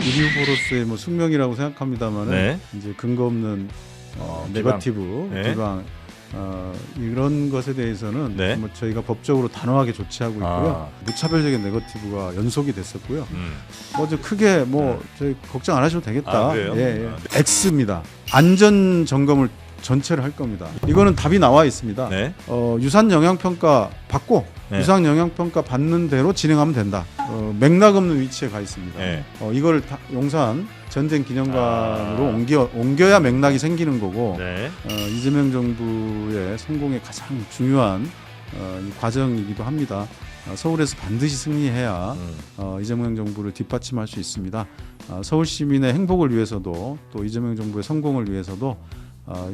1위 후보로서의 뭐 숙명이라고 생각합니다만은 네. 이제 근거 없는 네거티브, 네. 비방 이런 것에 대해서는 네. 뭐 저희가 법적으로 단호하게 조치하고 있고요. 무차별적인 네거티브가 연속이 됐었고요. 저 크게 뭐 저희 걱정 안 하셔도 되겠다. 그래요? 예. X입니다. 안전 점검을 전체를 할 겁니다. 이거는 답이 나와 있습니다. 네. 유산 영향 평가 받고 네. 유산 영향 평가 받는 대로 진행하면 된다. 맥락 없는 위치에 가 있습니다. 네. 이걸 용산 전쟁 기념관으로 옮겨야 맥락이 생기는 거고 네. 이재명 정부의 성공의 가장 중요한 이 과정이기도 합니다. 서울에서 반드시 승리해야 이재명 정부를 뒷받침할 수 있습니다. 서울 시민의 행복을 위해서도 또 이재명 정부의 성공을 위해서도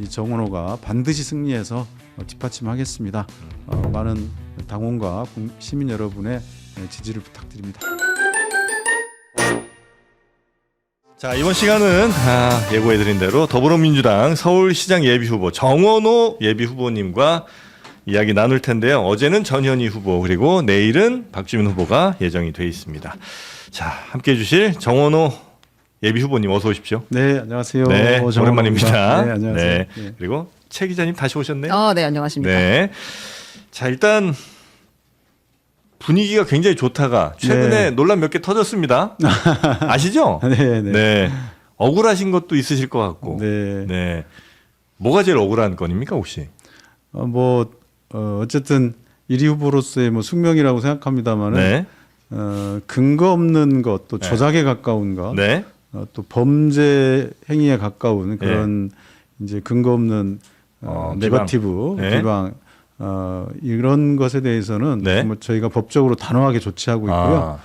이 정원호가 반드시 승리해서 뒷받침하겠습니다. 많은 당원과 시민 여러분의 지지를 부탁드립니다. 자, 이번 시간은 예고해드린 대로 더불어민주당 서울시장 예비후보 정원호 예비후보님과 이야기 나눌 텐데요. 어제는 전현희 후보 그리고 내일은 박주민 후보가 예정이 돼 있습니다. 자, 함께해 주실 정원호 예비후보님 어서 오십시오. 네, 안녕하세요. 네, 오랜만입니다. 네, 안녕하세요. 네. 네. 그리고 최 기자님 다시 오셨네요. 네, 안녕하십니까. 네. 자, 일단 분위기가 굉장히 좋다가 최근에 네. 논란 몇 개 터졌습니다. 아시죠? 네, 네. 네. 억울하신 것도 있으실 것 같고. 네. 네. 뭐가 제일 억울한 건입니까, 혹시? 어쨌든 1위 후보로서의 뭐 숙명이라고 생각합니다만은 네. 근거 없는 것, 또 네. 조작에 가까운 것, 네. 또 범죄 행위에 가까운 그런 이제 근거 없는 네거티브, 네. 비방 이런 것에 대해서는 네. 뭐 저희가 법적으로 단호하게 조치하고 있고요.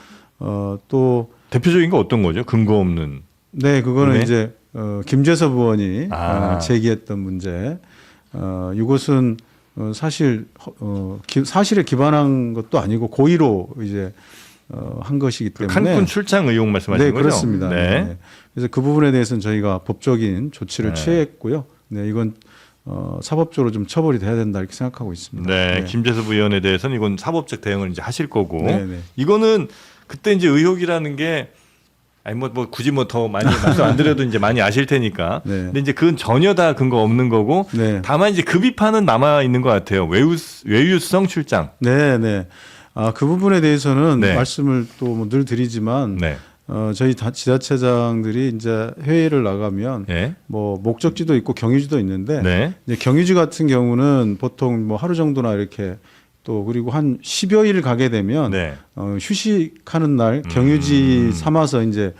또 대표적인 거 어떤 거죠? 근거 없는. 네, 그거는 네. 이제 김재섭 의원이 제기했던 문제. 이것은 사실 사실에 기반한 것도 아니고 고의로 이제 한 것이기 때문에 칸쿤 출장 의혹 말씀하시는 네, 거죠? 그렇습니다. 네. 네. 그래서 그 부분에 대해서는 저희가 법적인 조치를 네. 취했고요. 네, 이건 사법적으로 좀 처벌이 돼야 된다 이렇게 생각하고 있습니다. 네. 김재섭 의원에 대해서는 이건 사법적 대응을 이제 하실 거고. 네, 네. 이거는 그때 이제 의혹이라는 게 아니 뭐 굳이 뭐 더 많이 말씀 안 드려도 이제 많이 아실 테니까. 네. 근데 이제 그건 전혀 다 근거 없는 거고. 네. 다만 이제 그 비판은 남아 있는 것 같아요. 외유성 출장. 네, 네. 그 부분에 대해서는 네. 말씀을 또 늘 드리지만 네. 저희 지자체장들이 이제 회의를 나가면 네. 뭐 목적지도 있고 경유지도 있는데 네. 이제 경유지 같은 경우는 보통 뭐 하루 정도나 이렇게 또 그리고 한 10여일 가게 되면 네. 휴식하는 날 경유지 삼아서 이제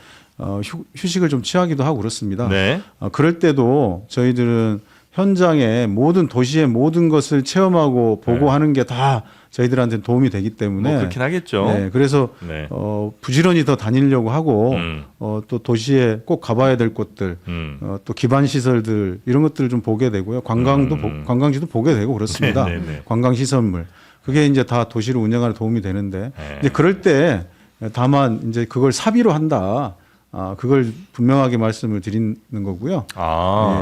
휴식을 좀 취하기도 하고 그렇습니다. 네. 그럴 때도 저희들은 현장에 모든 도시의 모든 것을 체험하고 보고하는 게 다 저희들한테 도움이 되기 때문에 뭐 그렇긴 하겠죠. 네, 그래서 네. 부지런히 더 다니려고 하고 또 도시에 꼭 가봐야 될 곳들 또 기반 시설들 이런 것들을 좀 보게 되고요. 관광지도 보게 되고 그렇습니다. 네, 네, 네. 관광 시설물 그게 이제 다 도시를 운영하는 데 도움이 되는데 네. 이제 그럴 때 다만 이제 그걸 사비로 한다. 그걸 분명하게 말씀을 드리는 거고요.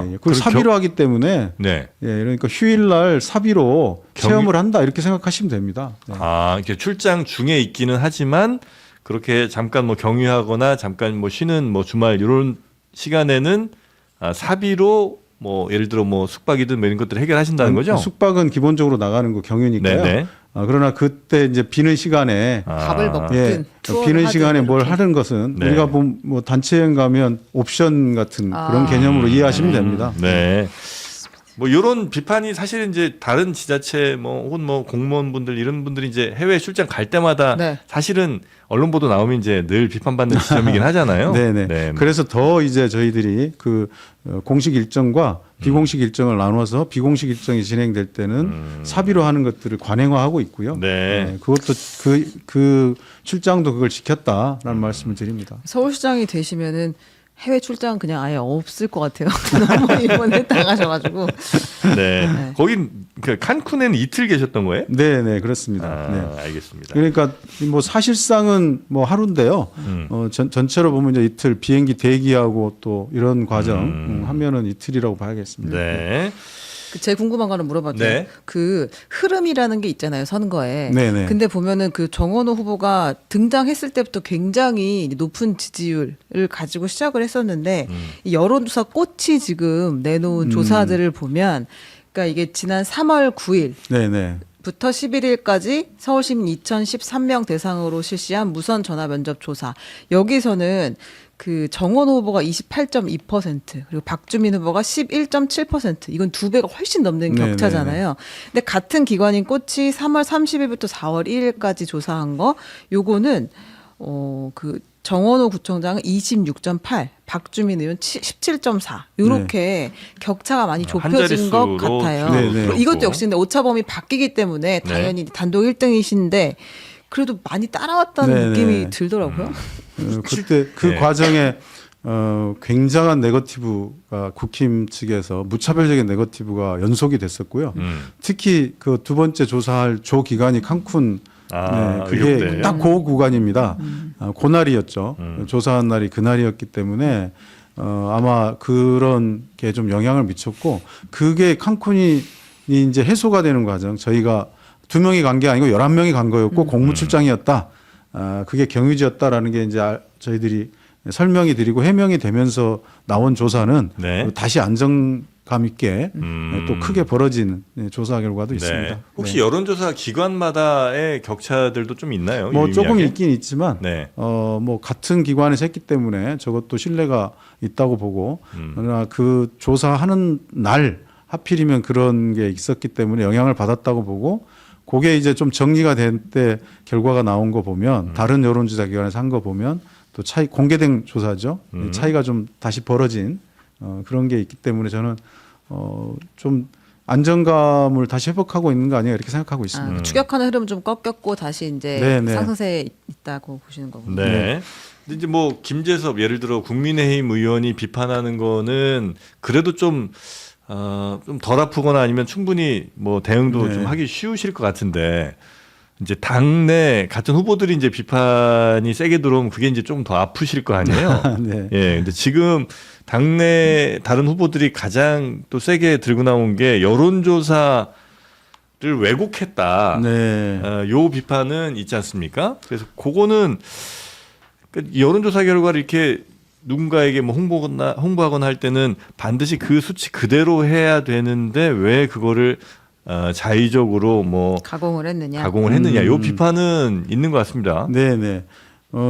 예, 그걸 사비로 하기 때문에 네. 예, 그러니까 휴일날 사비로 체험을 한다 이렇게 생각하시면 됩니다. 네. 이렇게 출장 중에 있기는 하지만 그렇게 잠깐 뭐 경유하거나 잠깐 뭐 쉬는 뭐 주말 이런 시간에는 사비로 뭐 예를 들어 뭐 숙박이든 뭐 이런 것들을 해결하신다는 거죠? 숙박은 기본적으로 나가는 거 경유니까요. 네네. 그러나 그때 이제 비는 시간에 밥을 먹든 예, 투어를 비는 하든 시간에 뭘 이렇게. 하는 것은 네. 우리가 뭐 단체 여행 가면 옵션 같은 그런 개념으로 이해하시면 됩니다. 네. 뭐 이런 비판이 사실 이제 다른 지자체 뭐 혹은 뭐 공무원분들 이런 분들이 이제 해외 출장 갈 때마다 네. 사실은 언론 보도 나오면 이제 늘 비판받는 지점이긴 하잖아요. 네네. 네. 그래서 더 이제 저희들이 그 공식 일정과 비공식 일정을 나눠서 비공식 일정이 진행될 때는 사비로 하는 것들을 관행화하고 있고요. 네. 그것도 그 출장도 그걸 지켰다라는 말씀을 드립니다. 서울시장이 되시면은 해외 출장 그냥 아예 없을 것 같아요. 너무 이번에 당하셔가지고. 네. 네. 거긴 그 칸쿤에는 이틀 계셨던 거예요? 네, 그렇습니다. 네. 알겠습니다. 그러니까 뭐 사실상은 뭐 하루인데요. 전체로 보면 이제 이틀 비행기 대기하고 또 이런 과정 하면은 이틀이라고 봐야겠습니다. 네. 제 궁금한 거는 물어봐도 돼요? 네. 그 흐름이라는 게 있잖아요, 선거에. 네네. 근데 보면은 그 정원호 후보가 등장했을 때부터 굉장히 높은 지지율을 가지고 시작을 했었는데 이 여론조사 꽃이 지금 내놓은 조사들을 보면 그러니까 이게 지난 3월 9일 네네. 부터 11일까지 서울시민 2013명 대상으로 실시한 무선 전화 면접 조사. 여기서는 그 정원호 후보가 28.2% 그리고 박주민 후보가 11.7%. 이건 두 배가 훨씬 넘는 네네네. 격차잖아요. 근데 같은 기관인 꽃이 3월 30일부터 4월 1일까지 조사한 거 요거는 그 정원호 구청장은 26.8, 박주민 의원 17.4 이렇게 격차가 많이 한 좁혀진 것 자릿수로 같아요. 네네. 그리고 이것도 역시 근데 오차범위 바뀌기 때문에 당연히 단독 1등이신데 그래도 많이 따라왔다는 네네. 느낌이 들더라고요. 그때 그 네. 과정에 굉장한 네거티브가 국힘 측에서 무차별적인 네거티브가 연속이 됐었고요. 특히 그 두 번째 조사할 조 기간이 칸쿤 그게 의혹대. 딱 그 구간입니다. 그날이었죠. 조사한 날이 그날이었기 때문에 아마 그런 게 좀 영향을 미쳤고 그게 칸쿤이 이제 해소가 되는 과정. 저희가 2명이 간 게 아니고 11명이 간 거였고 공무 출장이었다. 그게 경유지였다라는 게 이제 저희들이 설명이 드리고 해명이 되면서 나온 조사는 네. 다시 안정감 있게 또 크게 벌어진 조사 결과도 네. 있습니다. 혹시 네. 여론조사 기관마다의 격차들도 좀 있나요? 뭐 조금 유의미하게? 있긴 있지만 네. 뭐 같은 기관에서 했기 때문에 저것도 신뢰가 있다고 보고 그러나 그 조사하는 날 하필이면 그런 게 있었기 때문에 영향을 받았다고 보고 그게 이제 좀 정리가 된 때 결과가 나온 거 보면 다른 여론조사 기관에서 한 거 보면 또 차이 공개된 조사죠. 차이가 좀 다시 벌어진 그런 게 있기 때문에 저는 좀 안정감을 다시 회복하고 있는 거 아니에요 이렇게 생각하고 있습니다. 추격하는 흐름 좀 꺾였고 다시 이제 네네. 상승세에 있다고 보시는 거군요. 네. 근데 이제 뭐 김재섭 예를 들어 국민의힘 의원이 비판하는 거는 그래도 좀 덜 아프거나 아니면 충분히 뭐 대응도 네. 좀 하기 쉬우실 것 같은데 이제 당내 같은 후보들이 이제 비판이 세게 들어오면 그게 이제 좀 더 아프실 거 아니에요. 네. 예. 근데 지금 당내 다른 후보들이 가장 또 세게 들고 나온 게 여론조사를 왜곡했다. 네. 요 비판은 있지 않습니까? 그래서 그거는 그 여론조사 결과를 이렇게 누군가에게 뭐 홍보하거나 할 때는 반드시 그 수치 그대로 해야 되는데 왜 그거를 자의적으로 뭐 가공을 했느냐. 가공을 했느냐. 요 비판은 있는 것 같습니다. 네네.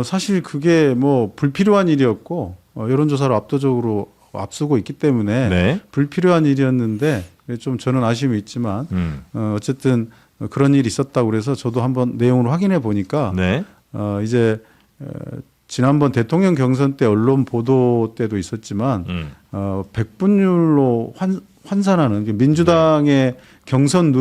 사실 그게 뭐 불필요한 일이었고 여론조사를 압도적으로 앞서고 있기 때문에 네. 불필요한 일이었는데 좀 저는 아쉬움이 있지만 어쨌든 그런 일이 있었다고 그래서 저도 한번 내용을 확인해 보니까 네. 이제 지난번 대통령 경선 때 언론 보도 때도 있었지만 100분율로 환산하는 민주당의 경선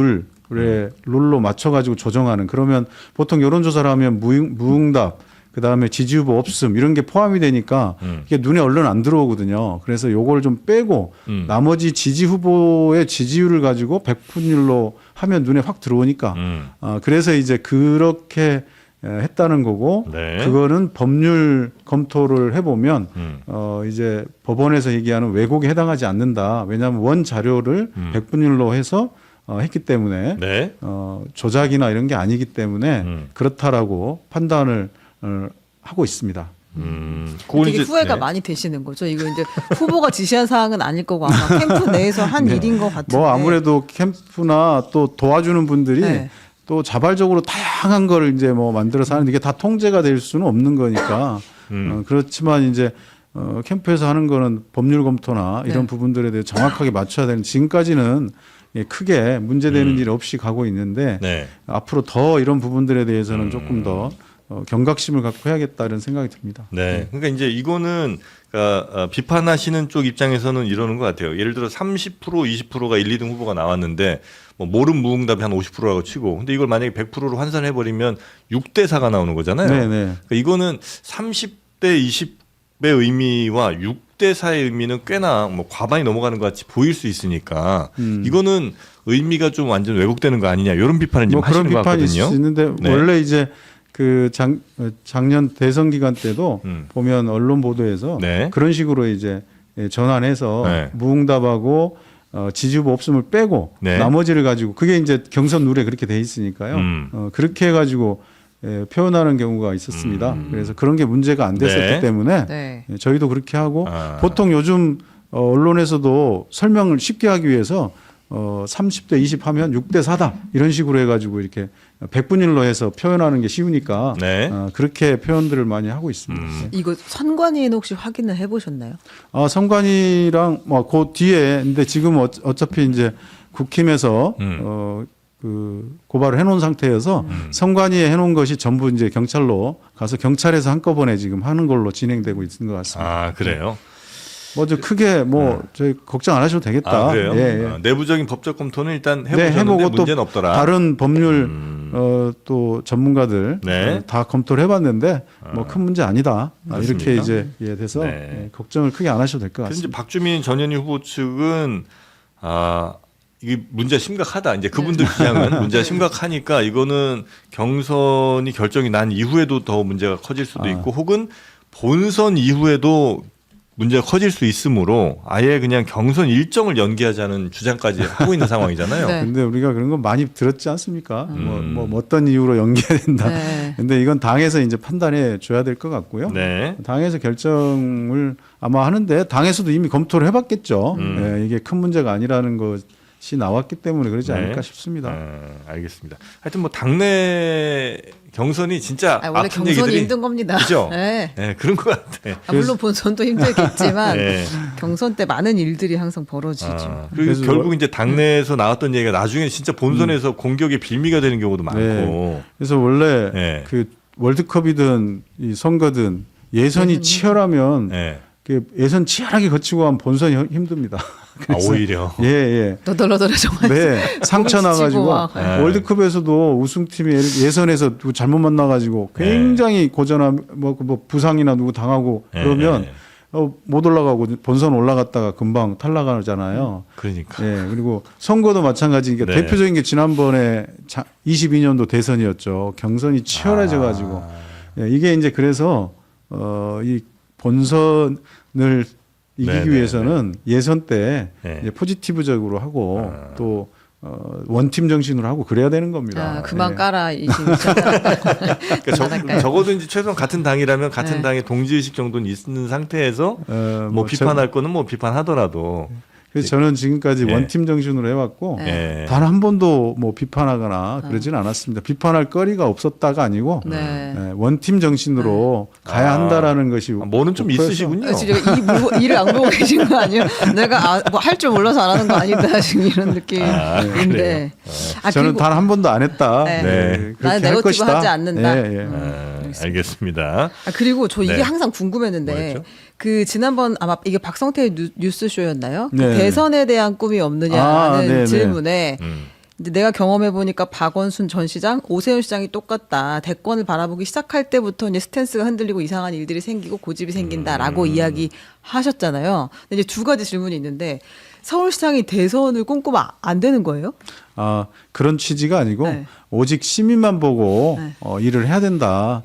룰로 맞춰가지고 조정하는 그러면 보통 여론조사를 하면 무응답 그다음에 지지 후보 없음 이런 게 포함이 되니까 이게 눈에 얼른 안 들어오거든요. 그래서 요걸 좀 빼고 나머지 지지 후보의 지지율을 가지고 100분율로 하면 눈에 확 들어오니까 그래서 이제 그렇게 했다는 거고 네. 그거는 법률 검토를 해보면 이제 법원에서 얘기하는 왜곡에 해당하지 않는다. 왜냐하면 원 자료를 100분율로 해서 했기 때문에 네. 조작이나 이런 게 아니기 때문에 그렇다라고 판단을 하고 있습니다. 그건 되게 이제- 후회가 네. 많이 되시는 거죠. 이거 이제 후보가 지시한 사항은 아닐 거고 아마 캠프 내에서 한 일인 것 같은데. 뭐 아무래도 캠프나 또 도와주는 분들이 네. 또 자발적으로 다양한 걸 이제 뭐 만들어서 하는데 이게 다 통제가 될 수는 없는 거니까 그렇지만 이제 캠프에서 하는 거는 법률 검토나 이런 네. 부분들에 대해 정확하게 맞춰야 되는 지금까지는 크게 문제되는 일 없이 가고 있는데 네. 앞으로 더 이런 부분들에 대해서는 조금 더 경각심을 갖고 해야겠다 이런 생각이 듭니다. 네. 그러니까 이제 이거는 그러니까 비판하시는 쪽 입장에서는 이러는 것 같아요. 예를 들어 30% 20%가 1, 2등 후보가 나왔는데 뭐 모름 무응답이 한 50%라고 치고 근데 이걸 만약에 100%로 환산해 버리면 6대 4가 나오는 거잖아요. 네네. 그러니까 이거는 30대 20의 의미와 6대 4의 의미는 꽤나 뭐 과반이 넘어가는 것 같이 보일 수 있으니까 이거는 의미가 좀 완전 왜곡되는 거 아니냐 이런 비판을 지금 뭐 그런 하시는 것 비판이 같거든요. 있는데 네. 원래 이제 그 작년 대선 기간 때도 보면 언론 보도에서 네. 그런 식으로 이제 전환해서 네. 무응답하고 지지 후보 없음을 빼고 네. 나머지를 가지고 그게 이제 경선 룰에 그렇게 돼 있으니까요. 그렇게 해가지고 표현하는 경우가 있었습니다. 그래서 그런 게 문제가 안 됐었기 네. 때문에 네. 저희도 그렇게 하고 아. 보통 요즘 언론에서도 설명을 쉽게 하기 위해서 30대 20 하면 6대 4다 이런 식으로 해가지고 이렇게 백분율로 해서 표현하는 게 쉬우니까 네. 그렇게 표현들을 많이 하고 있습니다. 네. 이거 선관위는 혹시 확인을 해보셨나요? 선관위랑 그 뒤에 근데 지금 어차피 이제 국힘에서 그 고발을 해놓은 상태여서 선관위에 해놓은 것이 전부 이제 경찰로 가서 경찰에서 한꺼번에 지금 하는 걸로 진행되고 있는 것 같습니다. 아 그래요? 뭐저 크게 저희 걱정 안 하셔도 되겠다. 아 그래요? 예, 예. 내부적인 법적 검토는 일단 네, 해보셨는데 해보고 또 문제는 없더라. 다른 법률 또 전문가들 네. 다 검토를 해봤는데 뭐 큰 문제 아니다. 그렇습니까? 이렇게 이제 돼서 네. 걱정을 크게 안 하셔도 될 것 그래서 이제 같습니다. 박주민 전현희 후보 측은 이게 문제가 심각하다. 이제 그분들 주장은 문제가 심각하니까 이거는 경선이 결정이 난 이후에도 더 문제가 커질 수도 있고 혹은 본선 이후에도 문제가 커질 수 있으므로 아예 그냥 경선 일정을 연기하자는 주장까지 하고 있는 상황이잖아요. 네. 근데 우리가 그런 거 많이 들었지 않습니까? 뭐 어떤 이유로 연기해야 된다. 네. 근데 이건 당에서 이제 판단해 줘야 될 것 같고요. 네. 당에서 결정을 아마 하는데 당에서도 이미 검토를 해봤겠죠. 예, 이게 큰 문제가 아니라는 것이 나왔기 때문에 그러지 네. 않을까 싶습니다. 알겠습니다. 하여튼 뭐 당내 경선이 진짜 원래 아픈 경선이 얘기들이 힘든 겁니다. 그죠? 네. 네, 그런 것 같아. 물론 본선도 힘들겠지만 네. 경선 때 많은 일들이 항상 벌어지죠. 그리고 그래서 결국 이제 당내에서 나왔던 얘기가 나중에 진짜 본선에서 공격의 빌미가 되는 경우도 많고. 네. 그래서 원래 네. 그 월드컵이든 이 선거든 예선이 치열하면 네. 그 예선 치열하게 거치고 하면 본선이 힘듭니다. 그래서 오히려. 예, 예. 너덜너덜해져. 네, 상처 나가지고 막. 네. 월드컵에서도 우승팀이 예선에서 누구 잘못 만나가지고 굉장히 고전한 뭐 부상이나 누구 당하고 그러면 네. 못 올라가고 본선 올라갔다가 금방 탈락하잖아요. 그러니까. 예, 그리고 선거도 마찬가지니까 네. 대표적인 게 지난번에 22년도 대선이었죠. 경선이 치열해져가지고 예, 이게 이제 그래서 이 본선을 이기기 네, 네, 위해서는 예선 때 네. 이제 포지티브적으로 하고 또 원팀 정신으로 하고 그래야 되는 겁니다. 그만 예. 까라 이 진짜. 그러니까 적어도 이제 최소한 같은 당이라면 같은 네. 당의 동지의식 정도는 있는 상태에서 뭐 비판할 거는 뭐 비판하더라도 그래서 저는 지금까지 예. 원팀 정신으로 해왔고 예. 단 한 번도 뭐 비판하거나 그러지는 않았습니다. 비판할 거리가 없었다가 아니고 네. 원팀 정신으로 가야 한다라는 것이 뭐는 좀 목표였어. 있으시군요. 지금 일을 안 보고 계신 거 아니에요? 내가 뭐 할 줄 몰라서 안 하는 거 아니다 지금 이런 느낌인데. 저는 그리고 단 한 번도 안 했다. 네. 그렇게 나는 할 네거티브 것이다. 하지 않는다. 예, 예. 알겠습니다. 그리고 저 이게 네. 항상 궁금했는데 뭐였죠? 그 지난번 아마 이게 박성태 뉴스쇼였나요? 네. 그 대선에 대한 꿈이 없느냐는 네, 네. 질문에 근데 내가 경험해 보니까 박원순 전 시장, 오세훈 시장이 똑같다. 대권을 바라보기 시작할 때부터 이제 스탠스가 흔들리고 이상한 일들이 생기고 고집이 생긴다라고 이야기하셨잖아요. 근데 이제 두 가지 질문이 있는데 서울시장이 대선을 꿈꾸면 안 되는 거예요? 그런 취지가 아니고 네. 오직 시민만 보고 네. 일을 해야 된다.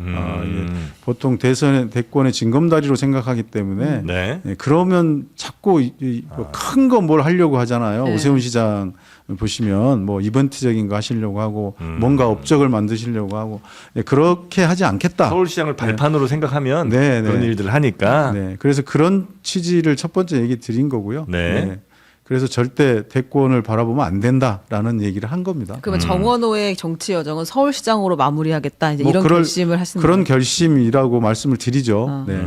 보통 대권의 징검다리로 생각하기 때문에 네. 그러면 자꾸 큰 거 뭘 하려고 하잖아요. 네. 오세훈 시장 보시면 뭐 이벤트적인 거 하시려고 하고 뭔가 업적을 만드시려고 하고 그렇게 하지 않겠다. 서울시장을 발판으로 생각하면 네, 네. 그런 일들을 하니까 네, 그래서 그런 취지를 첫 번째 얘기 드린 거고요. 네. 그래서 절대 대권을 바라보면 안 된다라는 얘기를 한 겁니다. 그러면 정원호의 정치 여정은 서울시장으로 마무리하겠다. 이제 이런 결심을 하신 그런 거예요? 결심이라고 말씀을 드리죠. 네.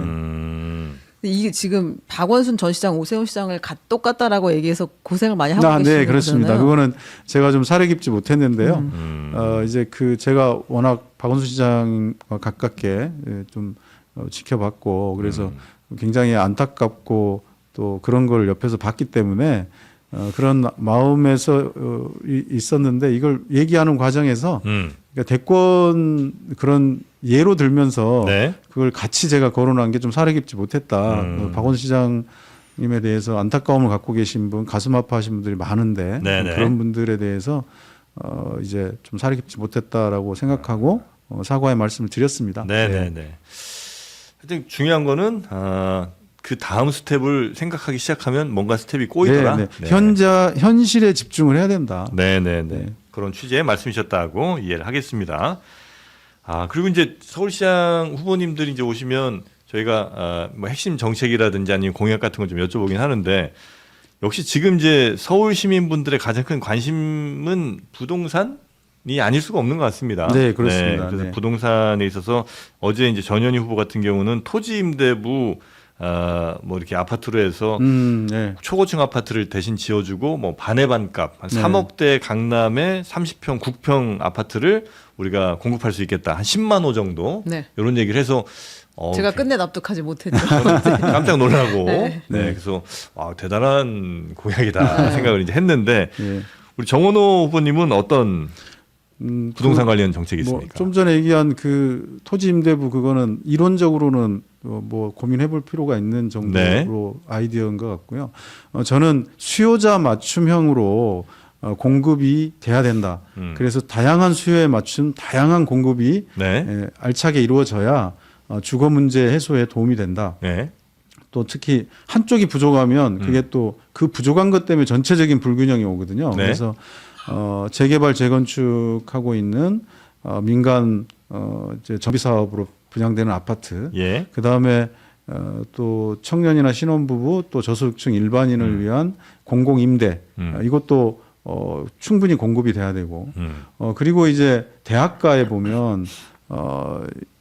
이게 지금 박원순 전 시장, 오세훈 시장을 똑같다라고 얘기해서 고생을 많이 하고 계시는 네, 그렇습니다. 거잖아요. 그거는 제가 좀 사려 깊지 못했는데요. 이제 제가 워낙 박원순 시장과 가깝게 좀 지켜봤고 그래서 굉장히 안타깝고 또 그런 걸 옆에서 봤기 때문에 그런 마음에서 있었는데 이걸 얘기하는 과정에서 그러니까 대권 그런 예로 들면서 네. 그걸 같이 제가 거론한 게 좀 사려 깊지 못했다. 박원순 시장님에 대해서 안타까움을 갖고 계신 분, 가슴 아파하신 분들이 많은데 네네. 그런 분들에 대해서 이제 좀 사려 깊지 못했다라고 생각하고 사과의 말씀을 드렸습니다. 네네네. 하여튼 중요한 거는 그 다음 스텝을 생각하기 시작하면 뭔가 스텝이 꼬이더라. 네, 네. 현실에 집중을 해야 된다. 네네네. 네. 그런 취지의 말씀이셨다고 이해를 하겠습니다. 아, 그리고 이제 서울시장 후보님들이 이제 오시면 저희가 뭐 핵심 정책이라든지 아니면 공약 같은 걸 좀 여쭤보긴 하는데 역시 지금 이제 서울 시민분들의 가장 큰 관심은 부동산이 아닐 수가 없는 것 같습니다. 네, 그렇습니다. 그래서 네. 부동산에 있어서 어제 이제 전현희 후보 같은 경우는 토지 임대부 뭐 이렇게 아파트로 해서 네. 초고층 아파트를 대신 지어주고 뭐 반의 반값 한 네. 3억대 강남에 30평, 9평 아파트를 우리가 공급할 수 있겠다. 한 10만 호 정도 네. 이런 얘기를 해서 제가 끝내 납득하지 못했죠. 깜짝 놀라고 네. 네. 그래서 대단한 공약이다 생각을 이제 했는데 예. 우리 정원호 후보님은 어떤 부동산 관련 정책이 있습니까? 좀 전에 얘기한 그 토지 임대부 그거는 이론적으로는 뭐 고민해볼 필요가 있는 정도로 네. 아이디어인 것 같고요. 저는 수요자 맞춤형으로 공급이 돼야 된다. 그래서 다양한 수요에 맞춘 다양한 공급이 네. 알차게 이루어져야 주거 문제 해소에 도움이 된다. 네. 또 특히 한쪽이 부족하면 그게 또 그 부족한 것 때문에 전체적인 불균형이 오거든요. 네. 그래서 재개발 재건축하고 있는 민간 이제 정비 사업으로 분양되는 아파트, 예. 그 다음에 또 청년이나 신혼부부 또 저소득층 일반인을 위한 공공 임대 이것도 충분히 공급이 돼야 되고 그리고 이제 대학가에 보면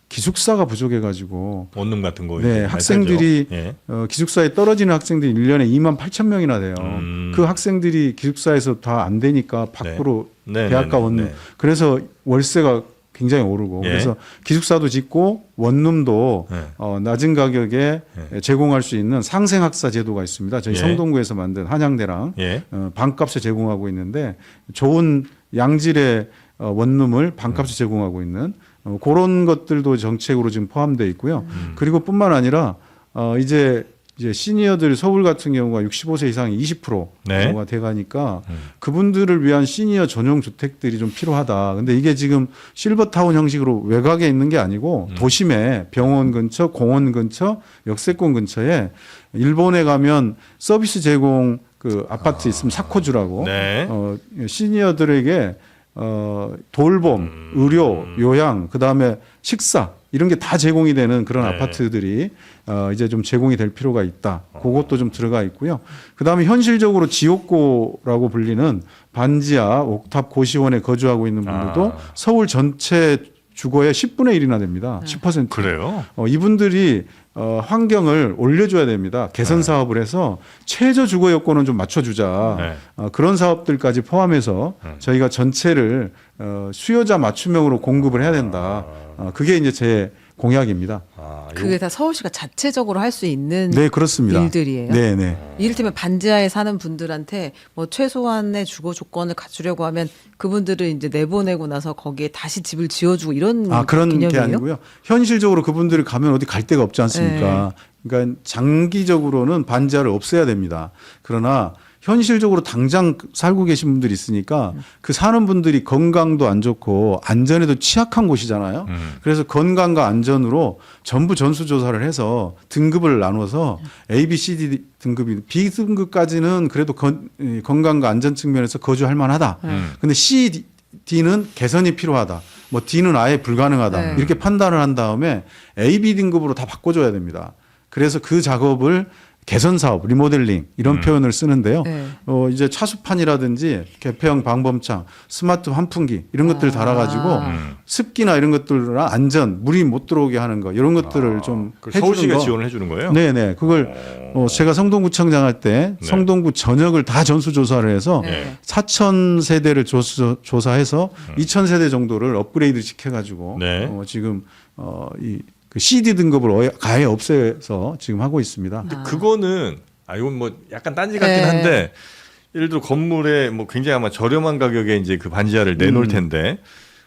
기숙사가 부족해가지고 원룸 같은 거 네, 이제 학생들이 예. 기숙사에 떨어지는 학생들이 1년에 2만 8천 명이나 돼요. 그 학생들이 기숙사에서 다 안 되니까 밖으로 네. 대학가 네, 원룸. 네. 그래서 월세가 굉장히 오르고 예. 그래서 기숙사도 짓고 원룸도 네. 낮은 가격에 제공할 수 있는 상생학사 제도가 있습니다. 저희 예. 성동구에서 만든 한양대랑 예. 반값에 제공하고 있는데 좋은 양질의 원룸을 반값에 제공하고 있는 그런 것들도 정책으로 지금 포함되어 있고요. 그리고 뿐만 아니라 이제 시니어들 서울 같은 경우가 65세 이상이 20%가 네. 돼가니까 그분들을 위한 시니어 전용 주택들이 좀 필요하다. 근데 이게 지금 실버타운 형식으로 외곽에 있는 게 아니고 도심에 병원 근처, 공원 근처, 역세권 근처에 일본에 가면 서비스 제공 그 아파트 있으면 사코주라고 네. 시니어들에게 돌봄, 의료, 요양, 그 다음에 식사 이런 게 다 제공이 되는 그런 네. 아파트들이 이제 좀 제공이 될 필요가 있다. 그것도 좀 들어가 있고요. 그 다음에 현실적으로 지옥고라고 불리는 반지하, 옥탑, 고시원에 거주하고 있는 분들도 서울 전체 주거의 10분의 1이나 됩니다. 10%. 그래요? 이분들이 환경을 올려줘야 됩니다. 개선 사업을 해서 최저 주거 여건은 좀 맞춰주자. 네. 그런 사업들까지 포함해서 저희가 전체를 수요자 맞춤형으로 공급을 해야 된다. 그게 이제 제 공약입니다. 그게 다 서울시가 자체적으로 할 수 있는 네, 그렇습니다. 일들이에요. 네, 네. 이를테면 반지하에 사는 분들한테 뭐 최소한의 주거 조건을 갖추려고 하면 그분들을 이제 내보내고 나서 거기에 다시 집을 지어주고 이런 그런 게 개념이에요? 아니고요. 현실적으로 그분들이 가면 어디 갈 데가 없지 않습니까? 그러니까 장기적으로는 반지하를 없애야 됩니다. 그러나 현실적으로 당장 살고 계신 분들이 있으니까 그 사는 분들이 건강도 안 좋고 안전에도 취약한 곳이잖아요. 그래서 건강과 안전으로 전부 전수조사를 해서 등급을 나눠서 A, B, C, D 등급이 B등급까지는 그래도 건강과 안전 측면에서 거주할 만하다. 근데 C, D는 개선이 필요하다. 뭐 D는 아예 불가능하다. 네. 이렇게 판단을 한 다음에 A, B 등급으로 다 바꿔줘야 됩니다. 그래서 그 작업을 개선 사업, 리모델링 이런 표현을 쓰는데요. 네. 이제 차수판이라든지 개폐형 방범창, 스마트 환풍기 이런 것들 달아가지고 습기나 이런 것들이나 안전, 물이 못 들어오게 하는 거 이런 것들을 좀 해주는 서울시가 거. 지원을 해주는 거예요? 네네. 그걸 제가 성동구청장 할 때 네. 성동구 전역을 다 전수조사를 해서 네. 4,000세대를 조사해서 2,000세대 정도를 업그레이드 시켜가지고 네. 지금 그 CD 등급을 아예 없애서 지금 하고 있습니다. 근데 그거는 이건 뭐 약간 딴지 같긴 네. 한데 예를 들어 건물에 뭐 굉장히 아마 저렴한 가격에 이제 그 반지하를 내놓을 텐데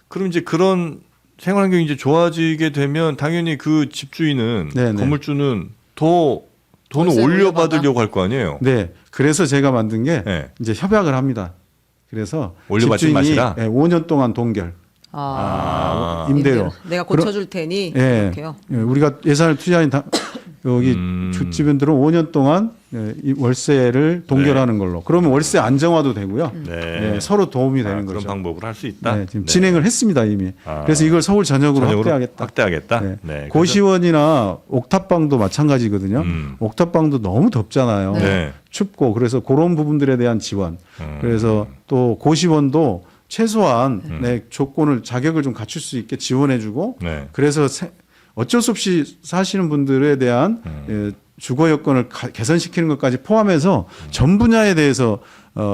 그럼 이제 그런 생활 환경이 이제 좋아지게 되면 당연히 그 집주인은 네네. 건물주는 더 돈을 월세를 올려받으려고 할 거 아니에요. 네. 그래서 제가 만든 게 네. 이제 협약을 합니다. 그래서 올려받지 집주인이 마시라? 5년 동안 동결 임대료. 내가 고쳐줄 테니 예. 이렇게요. 우리가 예산을 투자한 여기 주변들은 5년 동안 이 월세를 동결하는 걸로. 그러면 월세 안정화도 되고요. 네. 네, 서로 도움이 되는 그런 거죠. 방법을 할 수 있다. 네, 지금 진행을 했습니다 이미. 아. 그래서 이걸 서울 전역으로 확대하겠다. 확대하겠다. 네. 네. 고시원이나 옥탑방도 마찬가지거든요. 음. 옥탑방도 너무 덥잖아요. 네. 춥고 그래서 그런 부분들에 대한 지원. 그래서 또 고시원도 최소한 내 조건을 자격을 좀 갖출 수 있게 지원해주고 네. 그래서 어쩔 수 없이 사시는 분들에 대한 주거 여건을 개선시키는 것까지 포함해서 전 분야에 대해서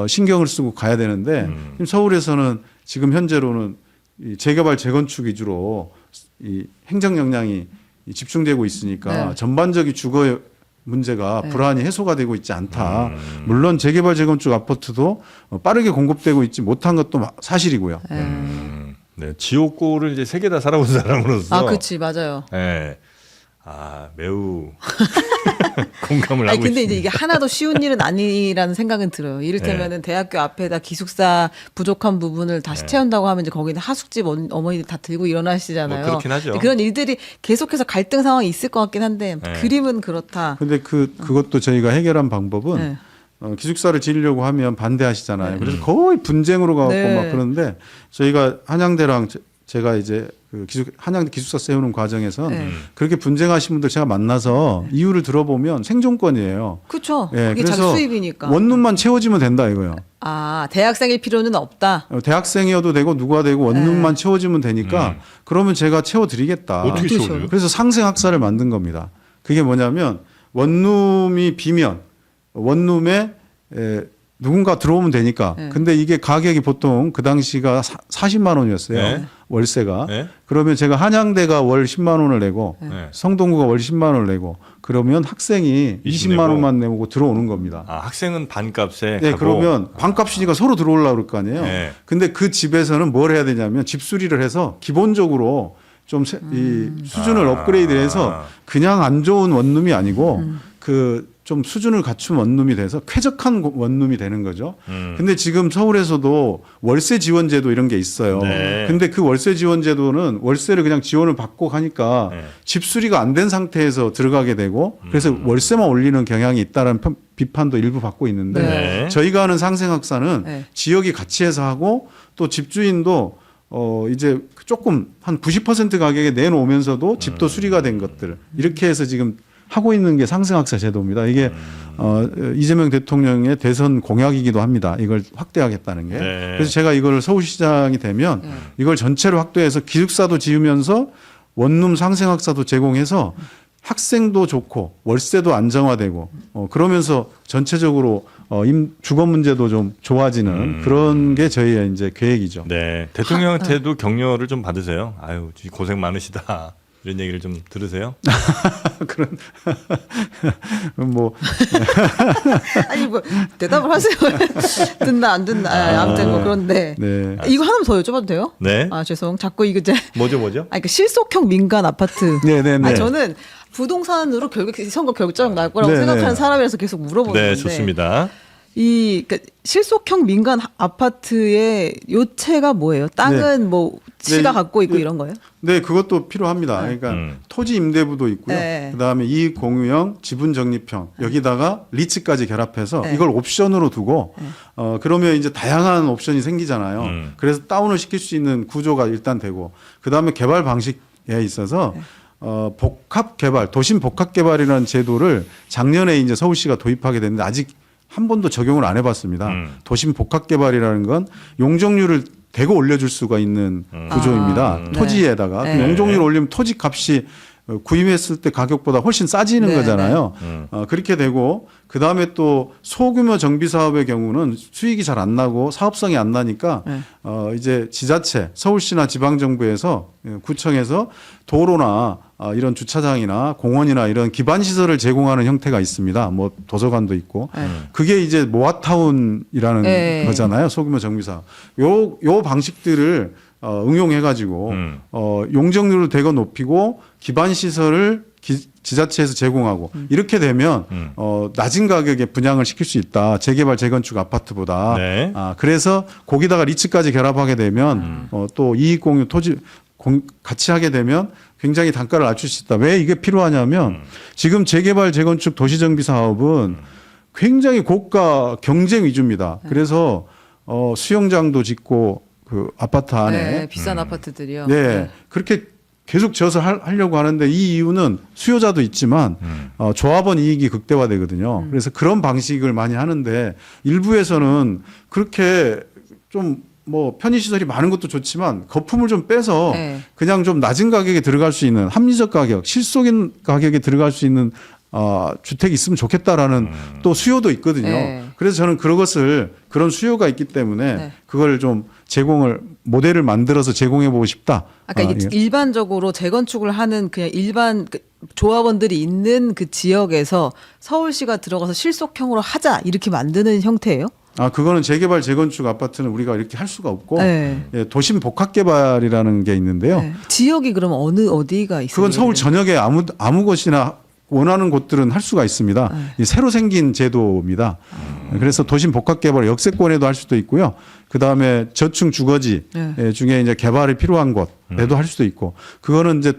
신경을 쓰고 가야 되는데 지금 서울에서는 지금 현재로는 이 재개발 재건축 위주로 이 행정 역량이 집중되고 있으니까 네. 전반적인 주거 문제가 네. 불안이 해소가 되고 있지 않다. 물론 재개발 재건축 아파트도 빠르게 공급되고 있지 못한 것도 사실이고요. 네. 지옥고를 이제 세 개 다 살아본 사람으로서. 아, 그렇지, 맞아요. 네. 아, 매우 공감을 아니 하고 근데 있습니다. 이제 이게 하나도 쉬운 일은 아니라는 생각은 들어요. 이를테면은 대학교 앞에다 기숙사 부족한 부분을 다시 채운다고 하면 이제 거기는 하숙집 어머니들 다 들고 일어나시잖아요. 뭐 그렇긴 하죠. 근데 그런 일들이 계속해서 갈등 상황이 있을 것 같긴 한데 네. 그림은 그렇다. 근데 그것도 저희가 해결한 방법은 네. 기숙사를 지으려고 하면 반대하시잖아요. 그래서 거의 분쟁으로 가고 네. 막 그러는데 저희가 한양대랑 제가 이제 한양대 기숙사 세우는 과정에서 네. 그렇게 분쟁하신 분들 제가 만나서 이유를 들어보면 생존권이에요. 그렇죠. 예, 그게 자기 그래서 수입이니까. 원룸만 채워지면 된다 이거예요. 아, 대학생일 필요는 없다. 대학생이어도 되고 누가 되고 원룸만 채워지면 되니까 그러면 제가 채워드리겠다. 어떻게 어떻게 채워줘요? 그래서 상생학사를 만든 겁니다. 그게 뭐냐면 원룸이 비면 원룸에 누군가 들어오면 되니까. 네. 근데 이게 가격이 보통 그 당시가 40만 원이었어요. 네. 월세가. 네. 그러면 제가 한양대가 월 10만 원을 내고 네. 성동구가 월 10만 원을 내고 그러면 학생이 20만 내고. 원만 내고 들어오는 겁니다. 아, 학생은 반값에 네, 가고. 그러면 반값이니까 서로 들어오려고 그럴 거 아니에요. 네. 근데 그 집에서는 뭘 해야 되냐면 집수리를 해서 기본적으로 좀 이 수준을 업그레이드해서 그냥 안 좋은 원룸이 아니고 그 좀 수준을 갖춘 원룸이 돼서 쾌적한 원룸이 되는 거죠. 근데 지금 서울에서도 월세 지원 제도 이런 게 있어요. 네. 근데 그 월세 지원 제도는 월세를 그냥 지원을 받고 가니까 네. 집수리가 안 된 상태에서 들어가게 되고 그래서 월세만 올리는 경향이 있다는 비판도 일부 받고 있는데 네. 저희가 하는 상생학사는 네. 지역이 같이 해서 하고 또 집주인도 이제 조금 한 90% 가격에 내놓으면서도 집도 수리가 된 것들 이렇게 해서 지금 하고 있는 게 상생학사 제도입니다. 이게 이재명 대통령의 대선 공약이기도 합니다. 이걸 확대하겠다는 게. 네. 그래서 제가 이걸 서울시장이 되면 이걸 전체로 확대해서 기숙사도 지으면서 원룸 상생학사도 제공해서 학생도 좋고 월세도 안정화되고 그러면서 전체적으로 주거 문제도 좀 좋아지는 그런 게 저희의 이제 계획이죠. 네. 대통령한테도 격려를 좀 받으세요. 아유, 고생 많으시다. 이런 얘기를 좀 들으세요? 그런 뭐 아니 뭐 대답을 하세요. 듣나 안 듣나. 아무튼 뭐 그런데 네. 이거 하나만 더 여쭤봐도 돼요? 네. 아 죄송. 자꾸 이거 이제 뭐죠? 그 실속형 민간 아파트. 네네네. 아 저는 부동산으로 선거 결정 날 거라고 네네. 생각하는 사람이라서 계속 물어보는 네, 건데. 좋습니다. 그러니까 실속형 민간 아파트의 요체가 뭐예요? 땅은 뭐 시가 네, 갖고 있고 이런 거예요? 네, 그것도 필요합니다. 그러니까 토지 임대부도 있고요. 네. 그다음에 이익 공유형, 지분 적립형 여기다가 리츠까지 결합해서 네. 이걸 옵션으로 두고 그러면 이제 다양한 옵션이 생기잖아요. 그래서 다운을 시킬 수 있는 구조가 일단 되고 그다음에 개발 방식에 있어서 복합 개발, 도심 복합 개발이라는 제도를 작년에 이제 서울시가 도입하게 됐는데 아직 한 번도 적용을 안 해봤습니다. 도심 복합 개발이라는 건 용적률을 대거 올려줄 수가 있는 구조입니다. 네. 토지에다가 네. 용적률을 올리면 토지 값이 구입했을 때 가격보다 훨씬 싸지는 네, 거잖아요. 그렇게 되고 그다음에 또 소규모 정비 사업의 경우는 수익이 잘 안 나고 사업성이 안 나니까 네. 이제 지자체, 서울시나 지방정부에서 구청에서 도로나 이런 주차장이나 공원이나 이런 기반 시설을 제공하는 형태가 있습니다. 뭐 도서관도 있고 네. 그게 이제 모아타운이라는 네. 거잖아요. 소규모 정비 사업. 요 방식들을 응용해가지고 용적률을 대거 높이고 기반 시설을 지자체에서 제공하고 이렇게 되면 낮은 가격에 분양을 시킬 수 있다. 재개발 재건축 아파트보다. 네. 그래서 거기다가 리츠까지 결합하게 되면 또 이익 공유 토지 같이 하게 되면 굉장히 단가를 낮출 수 있다. 왜 이게 필요하냐면 지금 재개발 재건축 도시정비 사업은 굉장히 고가 경쟁 위주입니다. 그래서 수영장도 짓고 그 아파트 안에 네, 비싼 아파트들이요. 네, 그렇게 계속 지어서 하려고 하는데 이 이유는 수요자도 있지만 조합원 이익이 극대화되거든요. 그래서 그런 방식을 많이 하는데 일부에서는 그렇게 좀 뭐 편의시설이 많은 것도 좋지만 거품을 좀 빼서 네. 그냥 좀 낮은 가격에 들어갈 수 있는 합리적 가격, 실속인 가격에 들어갈 수 있는 주택이 있으면 좋겠다라는 또 수요도 있거든요. 네. 그래서 저는 그런 수요가 있기 때문에 네. 그걸 좀 모델을 만들어서 제공해 보고 싶다. 아까 이게 예. 일반적으로 재건축을 하는 그냥 일반 조합원들이 있는 그 지역에서 서울시가 들어가서 실속형으로 하자 이렇게 만드는 형태예요? 그거는 재개발 재건축 아파트는 우리가 이렇게 할 수가 없고 네. 예, 도심 복합 개발이라는 게 있는데요. 네. 지역이 그럼 어디가 있어요? 그건 서울 전역에 아무 곳이나 원하는 곳들은 할 수가 있습니다. 이 새로 생긴 제도입니다. 그래서 도심 복합 개발 역세권에도 할 수도 있고요. 그 다음에 저층 주거지 네. 중에 이제 개발이 필요한 곳에도 할 수도 있고, 그거는 이제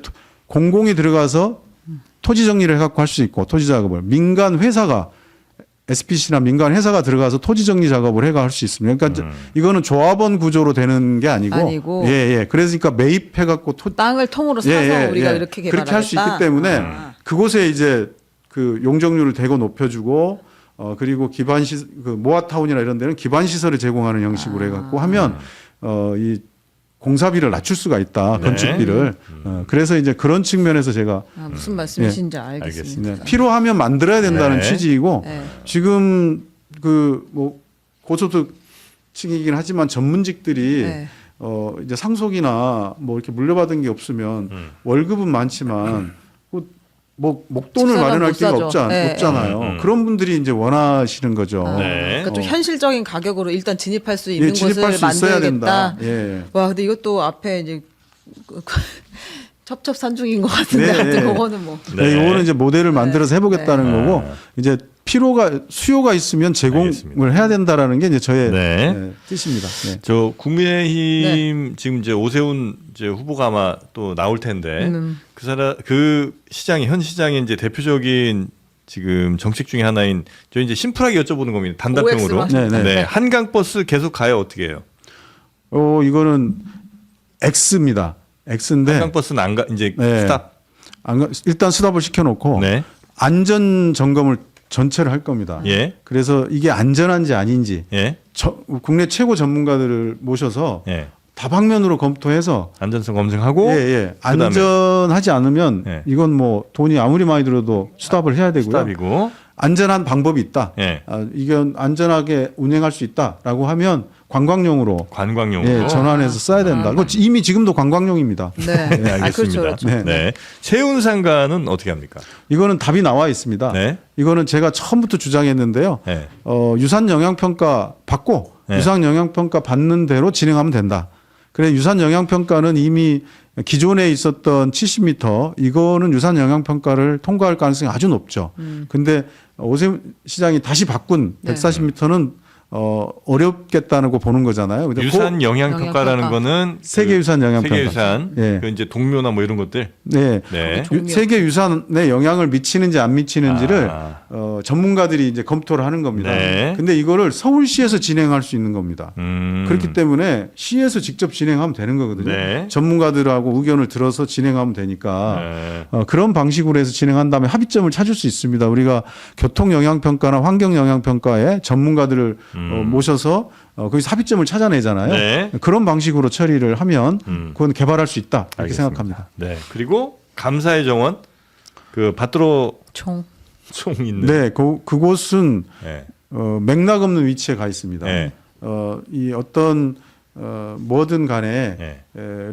공공이 들어가서 토지 정리를 해갖고 할 수 있고, 토지 작업을 민간 회사가 SPC나 민간 회사가 들어가서 토지 정리 작업을 해가 할 수 있습니다. 그러니까 이거는 조합원 구조로 되는 게 아니고, 예. 그러니까 매입해갖고 땅을 통으로 사서 우리가 이렇게 개발하겠다. 그렇게 할 수 있기 때문에 그곳에 이제 그 용적률을 대거 높여주고, 그리고 그 모아타운이나 이런 데는 기반 시설을 제공하는 형식으로 해갖고 하면 이 공사비를 낮출 수가 있다. 네. 건축비를. 그래서 이제 그런 측면에서 제가 무슨 말씀이신지 알겠습니다. 네, 필요하면 만들어야 된다는 네. 취지이고, 네. 지금 그 뭐 고소득층이긴 하지만 전문직들이 네. 이제 상속이나 뭐 이렇게 물려받은 게 없으면 월급은 많지만 뭐 목돈을 집사람 마련할 못 기회가 사죠. 네. 없잖아요. 그런 분들이 이제 원하시는 거죠. 네. 그러니까 좀 현실적인 가격으로 일단 진입할 수 있는 예, 진입할 곳을 수 있어야 만들겠다. 된다. 예. 와, 근데 이것도 앞에 이제 첩첩산중인 것 같은데, 네, 하여튼 네. 그거는 뭐. 네. 이거는 이제 모델을 만들어서 해보겠다는 거고, 이제 수요가 있으면 제공을 알겠습니다. 해야 된다라는 게 이제 저의 네. 뜻입니다. 네. 저 국민의힘 지금 이제 오세훈 이제 후보가 아마 또 나올 텐데 그 시장이 현 시장의 이제 대표적인 지금 정책 중에 하나인 저 이제 심플하게 여쭤보는 겁니다. 단답형으로. OX 만. 네. 한강 버스 계속 가요 어떻게 해요? 이거는 X입니다. X인데 한강 버스는 안 가 이제 네. 스탑. 일단 스탑을 시켜놓고 네. 안전 점검을 전체를 할 겁니다. 예. 그래서 이게 안전한지 아닌지 예. 국내 최고 전문가들을 모셔서 예. 다방면으로 검토해서 안전성 검증하고 그다음에 안전하지 않으면 예. 이건 뭐 돈이 아무리 많이 들어도 스탑을 해야 되고요. 스탑이고. 안전한 방법이 있다. 예. 이건 안전하게 운행할 수 있다라고 하면 관광용으로 관광용으로 전환해서 써야 된다. 그거 이미 지금도 관광용입니다. 네. 네, 알겠습니다. 그렇죠, 그렇죠. 네. 네. 세운상가는 어떻게 합니까? 이거는 답이 나와 있습니다. 네. 이거는 제가 처음부터 주장했는데요. 네. 유산 영향평가 받고 네. 유산 영향평가 받는 대로 진행하면 된다. 그래 유산 영향평가는 이미 기존에 있었던 70m 이거는 유산 영향평가를 통과할 가능성이 아주 높죠. 근데 오세훈 시장이 다시 바꾼 네. 140m는 어렵겠다는 거 보는 거잖아요. 근데 유산 영향평가라는 영향평가. 거는 세계유산 영향평가. 세계유산 예. 그 이제 동묘나 뭐 이런 것들. 네. 네. 종묘. 세계유산에 영향을 미치는지 안 미치는지를 아. 전문가들이 이제 검토를 하는 겁니다. 네. 근데 이거를 서울시에서 진행할 수 있는 겁니다. 그렇기 때문에 시에서 직접 진행하면 되는 거거든요. 네. 전문가들하고 의견을 들어서 진행하면 되니까 네. 그런 방식으로 해서 진행한 다음에 합의점을 찾을 수 있습니다. 우리가 교통 영향평가나 환경 영향평가에 전문가들을 모셔서 거기서 합의점을 찾아내잖아요. 네. 그런 방식으로 처리를 하면 그건 개발할 수 있다 이렇게 알겠습니다. 생각합니다. 네. 그리고 감사의 정원 그 밭으로 총. 있는. 네, 그곳은 네. 맥락 없는 위치에 가 있습니다. 네. 이 어떤 뭐든 간에 네.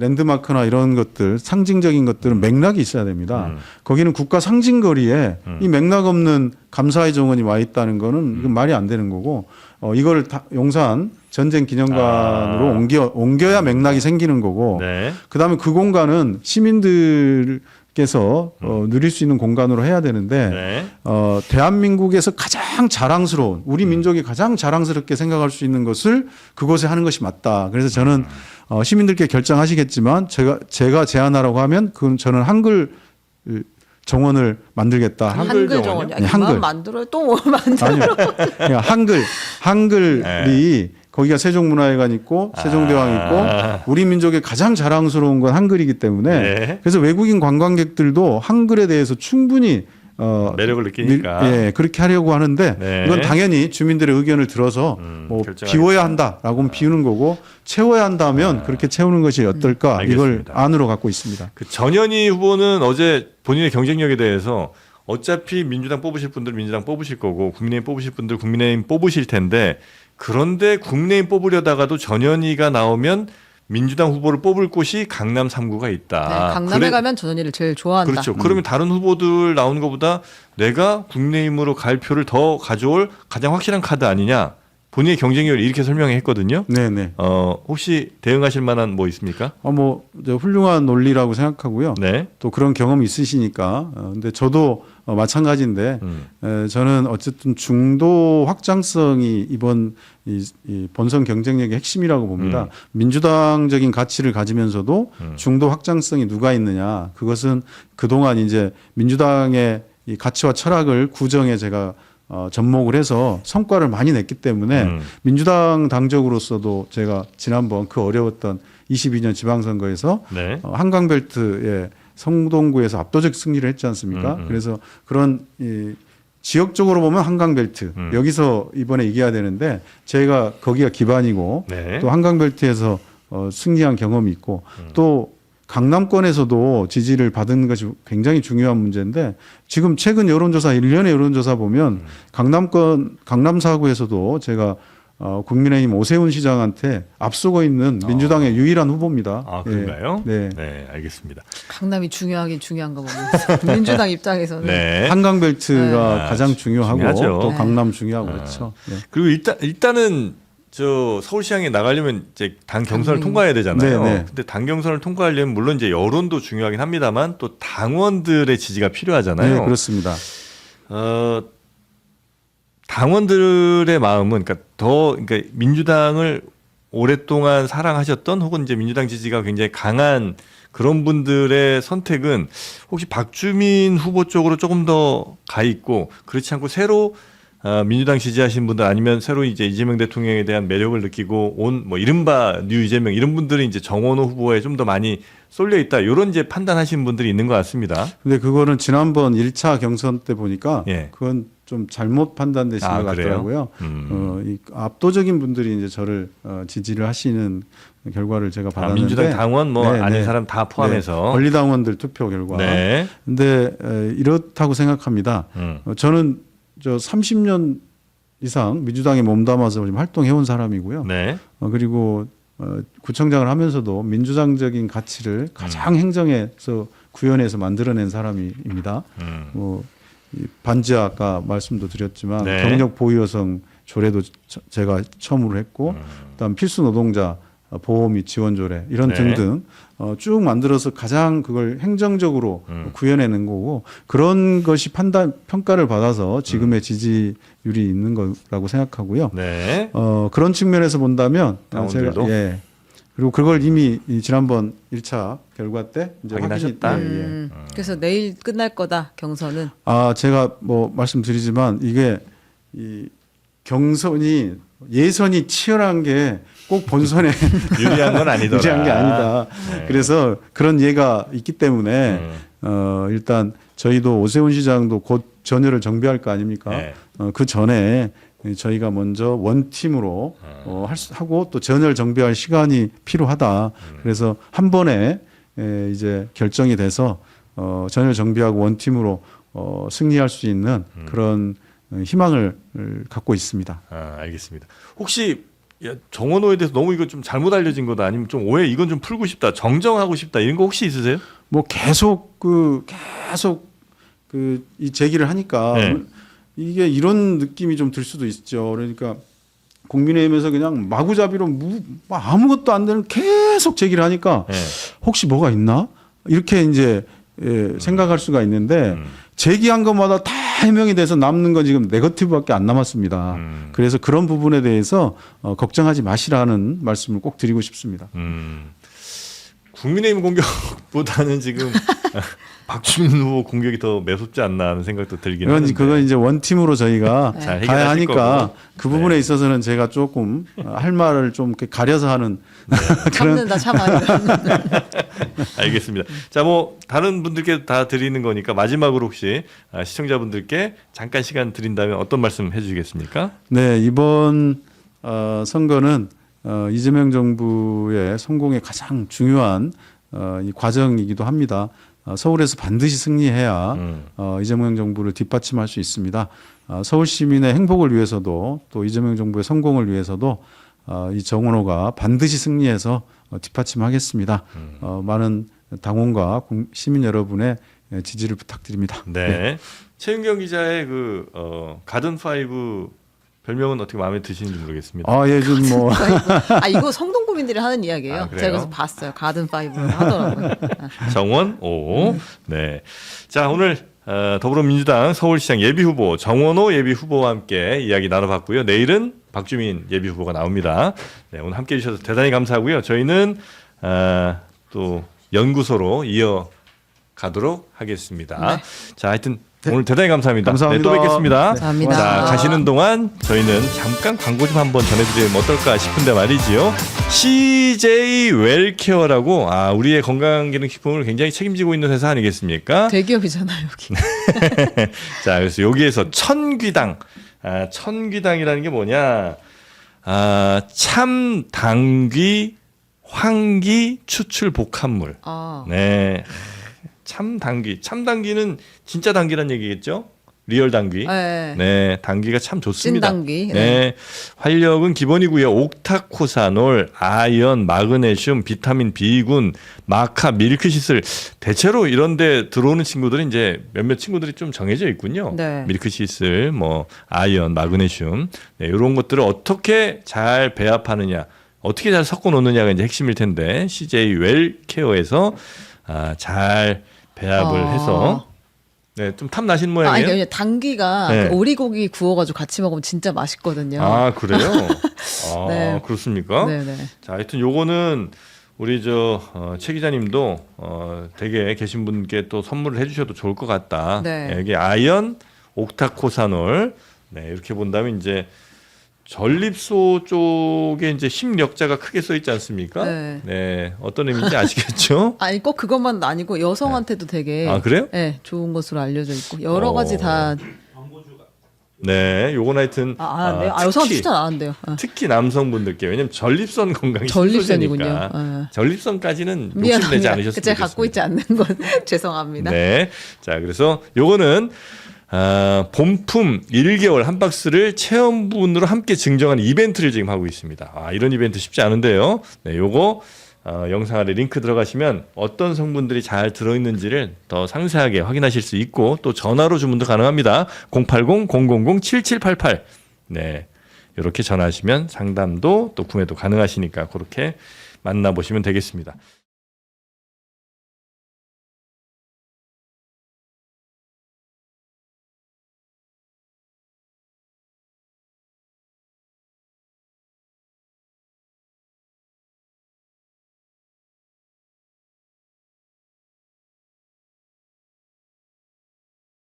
랜드마크나 이런 것들 상징적인 것들은 맥락이 있어야 됩니다. 거기는 국가 상징거리에 이 맥락 없는 감사의 정원이 와 있다는 거는 이건 말이 안 되는 거고 이걸 용산 전쟁 기념관으로 옮겨야 맥락이 생기는 거고 네. 그다음에 그 공간은 시민들 께서 누릴 수 있는 공간으로 해야 되는데 네. 대한민국에서 가장 자랑스러운 우리 민족이 가장 자랑스럽게 생각할 수 있는 것을 그곳에 하는 것이 맞다. 그래서 저는 시민들께 결정하시겠지만 제가 제안하라고 하면 그건 저는 한글 정원을 만들겠다. 한글 한글 정원이요? 정원이요? 네, 한글. 만들어요? 또 뭐 만들어? 아니요. 그냥 한글이 네. 거기가 세종문화회관 있고 세종대왕 있고 우리 민족의 가장 자랑스러운 건 한글이기 때문에 네. 그래서 외국인 관광객들도 한글에 대해서 충분히 매력을 느끼니까. 예, 그렇게 하려고 하는데 네. 이건 당연히 주민들의 의견을 들어서 뭐 결정하겠습니다. 비워야 한다라고 하면 비우는 거고 채워야 한다면 그렇게 채우는 것이 어떨까 이걸 알겠습니다. 안으로 갖고 있습니다. 그 전현희 후보는 어제 본인의 경쟁력에 대해서 어차피 민주당 뽑으실 분들 민주당 뽑으실 거고 국민의힘 뽑으실 분들 국민의힘 뽑으실 텐데 그런데 국민의힘 뽑으려다가도 전현희가 나오면 민주당 후보를 뽑을 곳이 강남 3구가 있다. 네, 강남에 가면 전현희를 제일 좋아한다. 그렇죠. 그러면 다른 후보들 나오는 것보다 내가 국민의힘으로 갈 표를 더 가져올 가장 확실한 카드 아니냐. 본인의 경쟁력을 이렇게 설명했거든요. 네네. 혹시 대응하실 만한 뭐 있습니까? 저 훌륭한 논리라고 생각하고요. 네. 또 그런 경험이 있으시니까. 근데 저도 마찬가지인데 저는 어쨌든 중도 확장성이 이번 이 본선 경쟁력의 핵심이라고 봅니다. 민주당적인 가치를 가지면서도 중도 확장성이 누가 있느냐. 그것은 그동안 이제 민주당의 이 가치와 철학을 구정에 제가 접목을 해서 성과를 많이 냈기 때문에 민주당 당적으로서도 제가 지난번 그 어려웠던 22년 지방선거에서 네. 한강벨트의 성동구에서 압도적 승리를 했지 않습니까? 그래서 그런 이 지역적으로 보면 한강벨트 여기서 이번에 이겨야 되는데 제가 거기가 기반이고 네. 또 한강벨트에서 승리한 경험이 있고 또 강남권에서도 지지를 받은 것이 굉장히 중요한 문제인데 지금 최근 여론조사 1년의 여론조사 보면 강남권 강남 4구에서도 제가 국민의힘 오세훈 시장한테 앞서고 있는 민주당의 유일한 후보입니다. 아, 그런가요? 네. 네, 알겠습니다. 강남이 중요하긴 중요한가 보네요. 민주당 입장에서는. 네. 한강벨트가 네. 가장 중요하고 중요하죠. 또 네. 강남 중요하고 그렇죠. 네. 그리고 일단은 저 서울시장에 나가려면 이제 당 경선을 당연히. 통과해야 되잖아요. 네, 네. 근데 당 경선을 통과하려면 물론 이제 여론도 중요하긴 합니다만 또 당원들의 지지가 필요하잖아요. 네, 그렇습니다. 당원들의 마음은 그러니까 민주당을 오랫동안 사랑하셨던 혹은 이제 민주당 지지가 굉장히 강한 그런 분들의 선택은 혹시 박주민 후보 쪽으로 조금 더 가 있고 그렇지 않고 새로 민주당 지지하신 분들 아니면 새로 이제 이재명 대통령에 대한 매력을 느끼고 온 뭐 이른바 뉴 이재명 이런 분들이 이제 정원호 후보에 좀 더 많이 쏠려 있다. 이런 이제 판단하시는 분들이 있는 것 같습니다. 근데 그거는 지난번 1차 경선 때 보니까 예. 그건 좀 잘못 판단되신 것 그래요? 같더라고요. 이 압도적인 분들이 이제 저를 지지를 하시는 결과를 제가 받았는데 민주당 당원 뭐 네, 아닌 네. 사람 다 포함해서. 네, 권리당원들 투표 결과. 네. 근데 이렇다고 생각합니다. 저는 저 30년 이상 민주당에 몸담아서 좀 활동해온 사람이고요. 네. 그리고 구청장을 하면서도 민주당적인 가치를 가장 행정에서 구현해서 만들어낸 사람입니다. 이 반지 아까 말씀도 드렸지만 네. 경력 보유 여성 조례도 제가 처음으로 했고, 그다음 필수 노동자 보호 및 지원 조례 이런 네. 등등 쭉 만들어서 가장 그걸 행정적으로 구현해낸 거고 그런 것이 평가를 받아서 지금의 지지율이 있는 거라고 생각하고요. 네. 그런 측면에서 본다면 당원들도? 예. 그리고 그걸 이미 지난번 1차 결과 때 이제 확인하셨다? 그래서 내일 끝날 거다 경선은. 제가 뭐 말씀드리지만 이게 이 경선이 예선이 치열한 게 꼭 본선에 유리한 건 아니더라. 유리한 게 아니다. 네. 그래서 그런 예가 있기 때문에 일단 저희도 오세훈 시장도 곧 전열을 정비할 거 아닙니까? 네. 그 전에 저희가 먼저 원팀으로 하고 또 전열 정비할 시간이 필요하다. 그래서 한 번에 이제 결정이 돼서 전열 정비하고 원팀으로 승리할 수 있는 그런 희망을 갖고 있습니다. 알겠습니다. 혹시 정원호에 대해서 너무 이거 좀 잘못 알려진 거다 아니면 좀 오해 이건 좀 풀고 싶다 정정하고 싶다 이런 거 혹시 있으세요? 뭐 계속 이 제기를 하니까 네. 이게 이런 느낌이 좀 들 수도 있죠. 그러니까 국민의힘에서 그냥 마구잡이로 아무것도 안 되는 계속 제기를 하니까 네. 혹시 뭐가 있나? 이렇게 이제 생각할 수가 있는데 제기한 것마다 다 해명이 돼서 남는 건 지금 네거티브밖에 안 남았습니다. 그래서 그런 부분에 대해서 걱정하지 마시라는 말씀을 꼭 드리고 싶습니다. 국민의힘 공격보다는 지금 박주민 후보 공격이 더 매섭지 않나 하는 생각도 들긴 하는데. 그건 이제 원팀으로 저희가 잘 해결하실 가야 하니까 거고. 그 부분에 네. 있어서는 제가 조금 할 말을 좀 이렇게 가려서 하는 참는다 참아요. 알겠습니다. 자, 뭐 다른 분들께 다 드리는 거니까 마지막으로 혹시 시청자분들께 잠깐 시간 드린다면 어떤 말씀 해주시겠습니까? 네, 이번 선거는 이재명 정부의 성공의 가장 중요한 이 과정이기도 합니다. 서울에서 반드시 승리해야 이재명 정부를 뒷받침할 수 있습니다. 서울 시민의 행복을 위해서도 또 이재명 정부의 성공을 위해서도 이 정원호가 반드시 승리해서 뒷받침하겠습니다. 많은 당원과 시민 여러분의 지지를 부탁드립니다. 네. 최윤경 기자의 그 가든 파이브 별명은 어떻게 마음에 드시는지 모르겠습니다. 아, 예, 좀 뭐. 이거 성동구민들이 하는 이야기예요. 아, 그래요? 제가 그래서 봤어요. 가든 파이브 하더라고요. 정원호. 네. 자, 오늘 더불어민주당 서울시장 예비후보 정원호 예비후보와 함께 이야기 나눠봤고요. 내일은 박주민 예비후보가 나옵니다. 네, 오늘 함께해 주셔서 대단히 감사하고요. 저희는 또 연구소로 이어가도록 하겠습니다. 네. 자, 하여튼 오늘 대단히 감사합니다. 감사합니다. 네, 또 뵙겠습니다. 감사합니다. 자, 가시는 동안 저희는 잠깐 광고 좀 한번 전해드리면 어떨까 싶은데 말이지요. CJ 웰케어라고 우리의 건강기능식품을 굉장히 책임지고 있는 회사 아니겠습니까? 대기업이잖아요 여기. 자, 그래서 여기에서 천귀당, 천귀당이라는 게 뭐냐? 참당귀 황기 추출 복합물. 네, 참당귀는 진짜 당귀란 얘기겠죠? 리얼 당귀. 네. 네, 당귀가 참 좋습니다. 찐당귀. 네. 활력은 기본이고요. 옥타코사놀, 아연, 마그네슘, 비타민 B군, 마카, 밀크시슬. 대체로 이런 데 들어오는 친구들은 이제 몇몇 친구들이 좀 정해져 있군요. 네. 밀크시슬, 뭐 아연, 마그네슘. 네, 이런 것들을 어떻게 잘 배합하느냐, 어떻게 잘 섞어 놓느냐가 이제 핵심일 텐데 CJ 웰케어에서 잘 배합을 해서 네, 좀 탐 나신 모양이에요. 아니, 당귀가 네. 그 오리고기 구워가지고 같이 먹으면 진짜 맛있거든요. 그래요? 네. 그렇습니까? 네네. 자, 하여튼 요거는 우리 최 기자님도 댁에 계신 분께 또 선물을 해주셔도 좋을 것 같다. 네. 여기 아연, 옥타코사놀. 네, 이렇게 본다면 이제 전립소 쪽에 이제 힘력자가 크게 써 있지 않습니까? 네. 어떤 의미인지 아시겠죠? 아니 꼭 그것만 아니고 여성한테도 되게 그래요? 네, 좋은 것으로 알려져 있고 여러 가지 다. 네, 요건 하여튼 네. 여성한테 추천 안 한대요. 특히 남성분들께 왜냐면 전립선 건강이 전립선이군요. 신소재니까 전립선까지는 욕심 미안합니다. 내지 않으셨으면 제가 갖고 있지 않는 건 죄송합니다. 네, 자 그래서 요거는 본품 1개월 한 박스를 체험분으로 함께 증정하는 이벤트를 지금 하고 있습니다. 이런 이벤트 쉽지 않은데요. 네, 요거 영상 아래 링크 들어가시면 어떤 성분들이 잘 들어있는지를 더 상세하게 확인하실 수 있고 또 전화로 주문도 가능합니다. 080-000-7788 네, 이렇게 전화하시면 상담도 또 구매도 가능하시니까 그렇게 만나보시면 되겠습니다.